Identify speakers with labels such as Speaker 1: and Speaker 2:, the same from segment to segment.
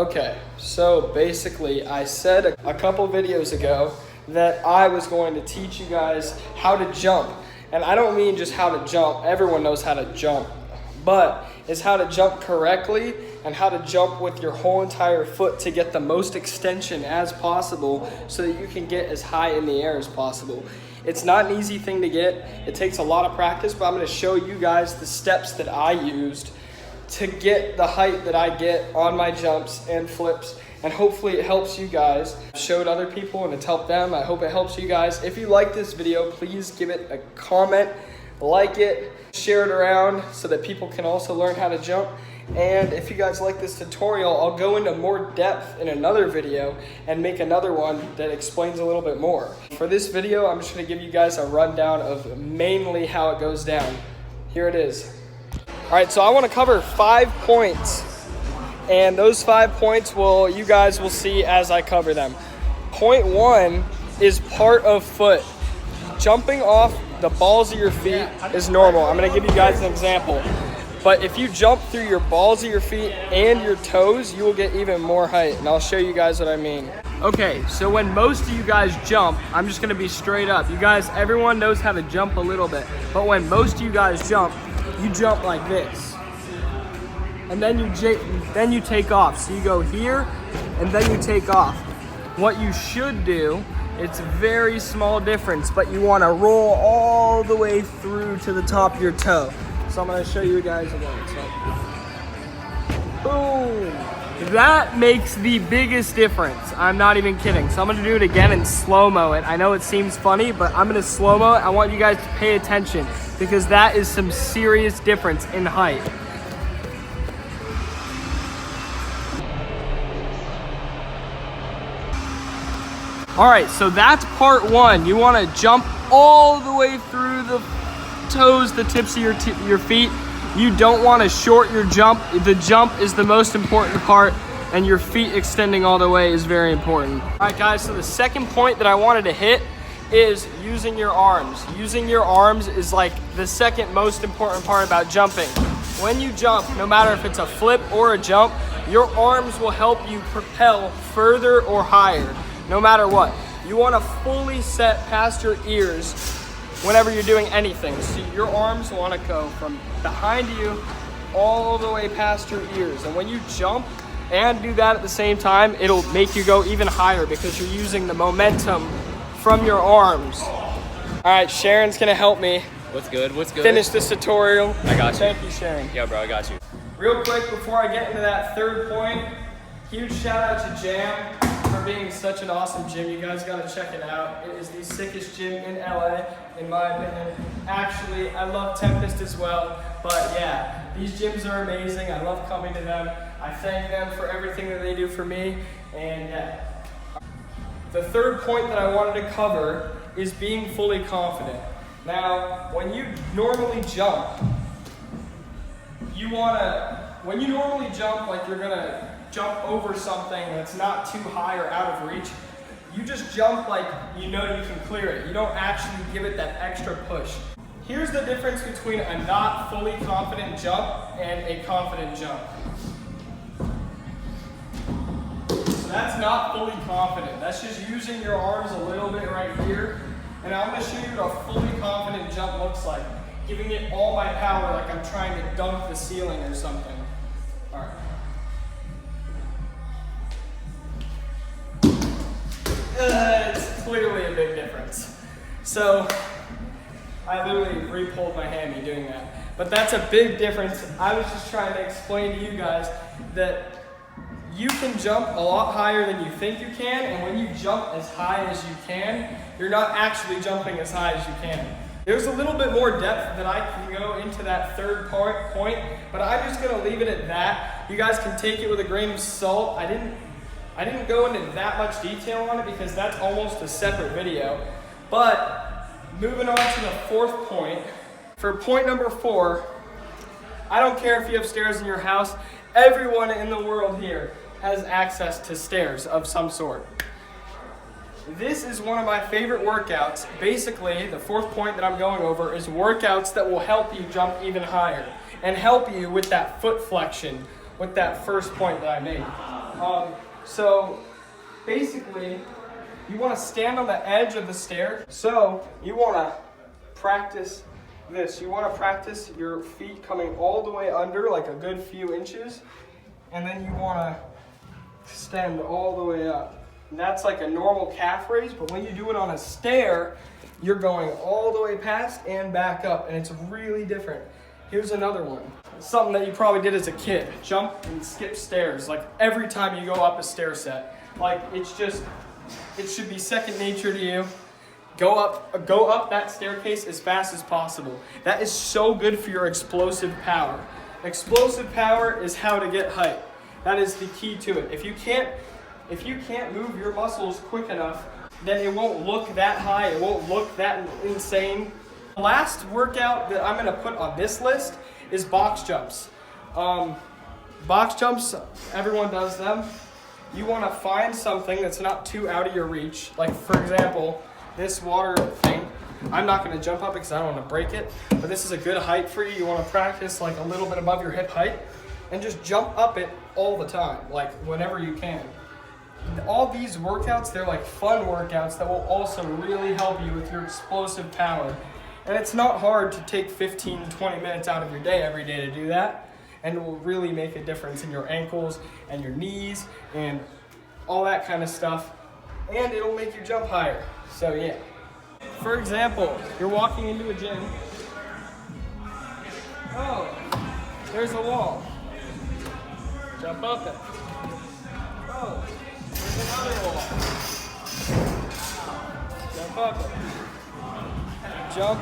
Speaker 1: Okay, so basically I said a couple videos ago that I was going to teach you guys how to jump. And I don't mean just how to jump, everyone knows how to jump, but it's how to jump correctly and how to jump with your whole entire foot to get the most extension as possible so that you can get as high in the air as possible. It's not an easy thing to get, it takes a lot of practice, but I'm gonna show you guys the steps that I used to get the height that I get on my jumps and flips, and hopefully it helps you guys. I've showed other people and it's helped them. I hope it helps you guys. If you like this video, please give it a comment, like it, share it around so that people can also learn how to jump. And if you guys like this tutorial, I'll go into more depth in another video and make another one that explains a little bit more. For this video, I'm just gonna give you guys a rundown of mainly how it goes down. Here it is. All right, so I want to cover 5 points, and those 5 points you guys will see as I cover them. Point 1 is part of foot. Jumping off the balls of your feet is normal. I'm going to give you guys an example. But if you jump through your balls of your feet and your toes, you will get even more height, and I'll show you guys what I mean. Okay, so when most of you guys jump, I'm just going to be straight up. You guys, everyone knows how to jump a little bit, but when most of you guys jump, you jump like this, and then you take off. So you go here, and then you take off. What you should do, it's a very small difference, but you want to roll all the way through to the top of your toe. So I'm going to show you guys again. So, boom. That makes the biggest difference. I'm not even kidding. So I'm going to do it again and slow-mo it. I know it seems funny, but I'm going to slow-mo it. I want you guys to pay attention because that is some serious difference in height. All right, so that's part 1. You want to jump all the way through the toes, the tips of your feet. You don't want to short your jump. The jump is the most important part, and your feet extending all the way is very important. All right, guys, so the second point that I wanted to hit is using your arms. Using your arms is like the second most important part about jumping. When you jump, no matter if it's a flip or a jump, your arms will help you propel further or higher, no matter what. You want to fully set past your ears whenever you're doing anything. So your arms want to go from behind you all the way past your ears. And when you jump and do that at the same time, it'll make you go even higher because you're using the momentum from your arms. All right, Sharon's gonna help me.
Speaker 2: What's good? What's good?
Speaker 1: Finish this tutorial.
Speaker 2: I got you.
Speaker 1: Thank you, Sharon.
Speaker 2: Yeah, bro, I got you.
Speaker 1: Real quick before I get into that third point, huge shout out to Jam for being such an awesome gym. You guys gotta check it out. It is the sickest gym in LA, in my opinion. Actually, I love Tempest as well, but yeah, these gyms are amazing. I love coming to them. I thank them for everything that they do for me, and yeah. The third point that I wanted to cover is being fully confident. Now, when you normally jump, when you normally jump like you're gonna jump over something that's not too high or out of reach, you just jump like you know you can clear it. You don't actually give it that extra push. Here's the difference between a not fully confident jump and a confident jump. So that's not fully confident. That's just using your arms a little bit right here. And I'm gonna show you what a fully confident jump looks like. Giving it all my power like I'm trying to dunk the ceiling or something. All right. It's clearly a big difference. So I literally re-pulled my hammy doing that. But that's a big difference. I was just trying to explain to you guys that you can jump a lot higher than you think you can, and when you jump as high as you can, you're not actually jumping as high as you can. There's a little bit more depth that I can go into that third point, but I'm just gonna leave it at that. You guys can take it with a grain of salt. I didn't go into that much detail on it because that's almost a separate video. But moving on to the fourth point. For point number 4, I don't care if you have stairs in your house, everyone in the world here has access to stairs of some sort. This is one of my favorite workouts. Basically, the fourth point that I'm going over is workouts that will help you jump even higher and help you with that foot flexion with that first point that I made. So basically, you want to stand on the edge of the stair. So you want to practice this. You want to practice your feet coming all the way under, like a good few inches, and then you want to extend all the way up. And that's like a normal calf raise, but when you do it on a stair, you're going all the way past and back up, and it's really different. Here's another one. Something that you probably did as a kid. Jump and skip stairs, like every time you go up a stair set. Like it should be second nature to you. Go up that staircase as fast as possible. That is so good for your explosive power. Explosive power is how to get height. That is the key to it. If you can't move your muscles quick enough, then it won't look that high, it won't look that insane. The last workout that I'm gonna put on this list is box jumps. Box jumps, everyone does them. You wanna find something that's not too out of your reach. Like for example, this water thing. I'm not gonna jump up because I don't wanna break it, but this is a good height for you. You wanna practice like a little bit above your hip height and just jump up it all the time, like whenever you can. All these workouts, they're like fun workouts that will also really help you with your explosive power. And it's not hard to take 15 to 20 minutes out of your day every day to do that. And it will really make a difference in your ankles and your knees and all that kind of stuff. And it'll make you jump higher. So yeah. For example, you're walking into a gym. Oh, there's a wall. Jump up it. Oh. There's another wall. Jump up. Jump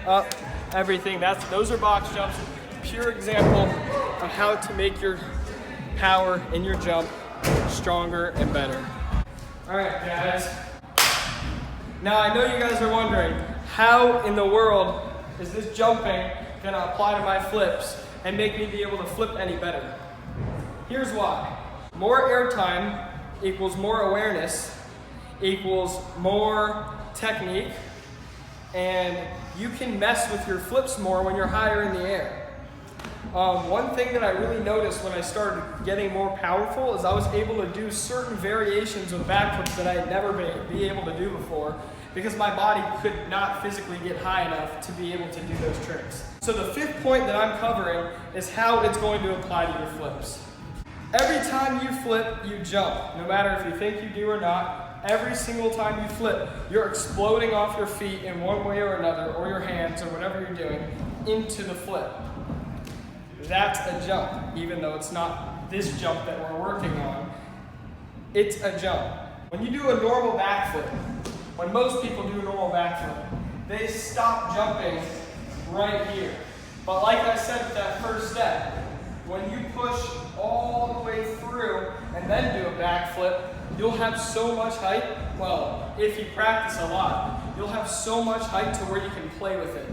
Speaker 1: up everything. Those are box jumps. Pure example of how to make your power in your jump stronger and better. All right, guys. Now I know you guys are wondering, how in the world is this jumping gonna apply to my flips and make me be able to flip any better? Here's why. More airtime equals more awareness, equals more technique, and you can mess with your flips more when you're higher in the air. One thing that I really noticed when I started getting more powerful is I was able to do certain variations of backflips that I had never been able to do before because my body could not physically get high enough to be able to do those tricks. So the fifth point that I'm covering is how it's going to apply to your flips. Every time you flip, you jump. No matter if you think you do or not, every single time you flip, you're exploding off your feet in one way or another, or your hands, or whatever you're doing, into the flip. That's a jump, even though it's not this jump that we're working on. It's a jump. When you do a normal backflip, when most people do a normal backflip, they stop jumping right here. But like I said with that first step, when you push all the way through and then do a backflip, you'll have so much height. Well, if you practice a lot, you'll have so much height to where you can play with it.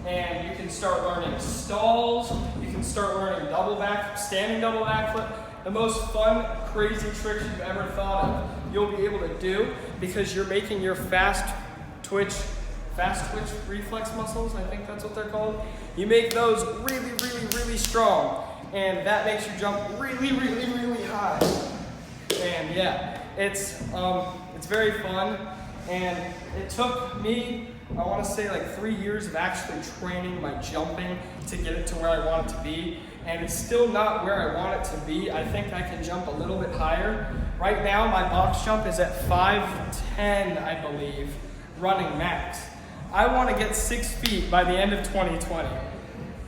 Speaker 1: And you can start learning stalls, you can start learning standing double backflip. The most fun, crazy tricks you've ever thought of, you'll be able to do because you're making your fast twitch reflex muscles, I think that's what they're called. You make those really, really, really strong. And that makes you jump really, really, really high. And yeah, it's very fun. And it took me, I want to say like 3 years of actually training my jumping to get it to where I want it to be. And it's still not where I want it to be. I think I can jump a little bit higher. Right now, my box jump is at 5'10", I believe, running max. I want to get 6 feet by the end of 2020.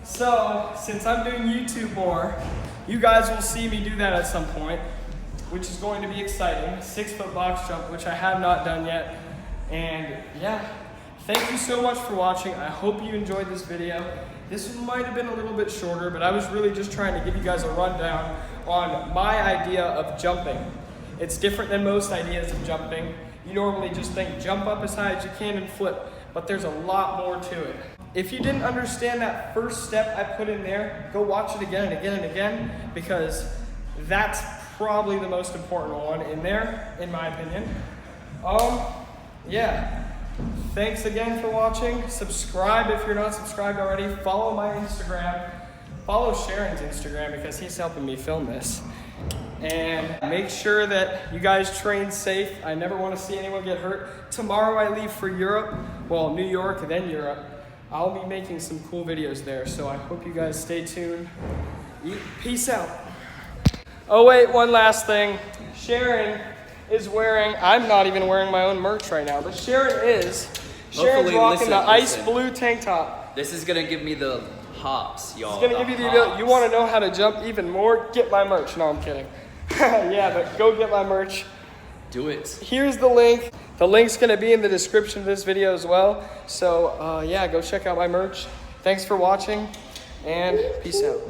Speaker 1: So, since I'm doing YouTube more, you guys will see me do that at some point, which is going to be exciting. 6-foot box jump, which I have not done yet. And yeah, thank you so much for watching. I hope you enjoyed this video. This might have been a little bit shorter, but I was really just trying to give you guys a rundown on my idea of jumping. It's different than most ideas of jumping. You normally just think jump up as high as you can and flip, but there's a lot more to it. If you didn't understand that first step I put in there, go watch it again and again and again, because that's probably the most important one in there, in my opinion. Yeah. Thanks again for watching. Subscribe if you're not subscribed already. Follow my Instagram. Follow Sharon's Instagram because he's helping me film this. And make sure that you guys train safe. I never want to see anyone get hurt. Tomorrow I leave for Europe. Well, New York, then Europe. I'll be making some cool videos there. So I hope you guys stay tuned. Peace out. Oh wait, one last thing. Sharon is wearing, I'm not even wearing my own merch right now, but Sharon is. Sharon's rocking the ice blue tank top.
Speaker 2: This is gonna give me the hops, y'all.
Speaker 1: It's gonna give you the ability. You wanna know how to jump even more? Get my merch. No, I'm kidding. Yeah, but go get my merch.
Speaker 2: Do it.
Speaker 1: Here's the link. The link's gonna be in the description of this video as well. So yeah, go check out my merch. Thanks for watching and peace out.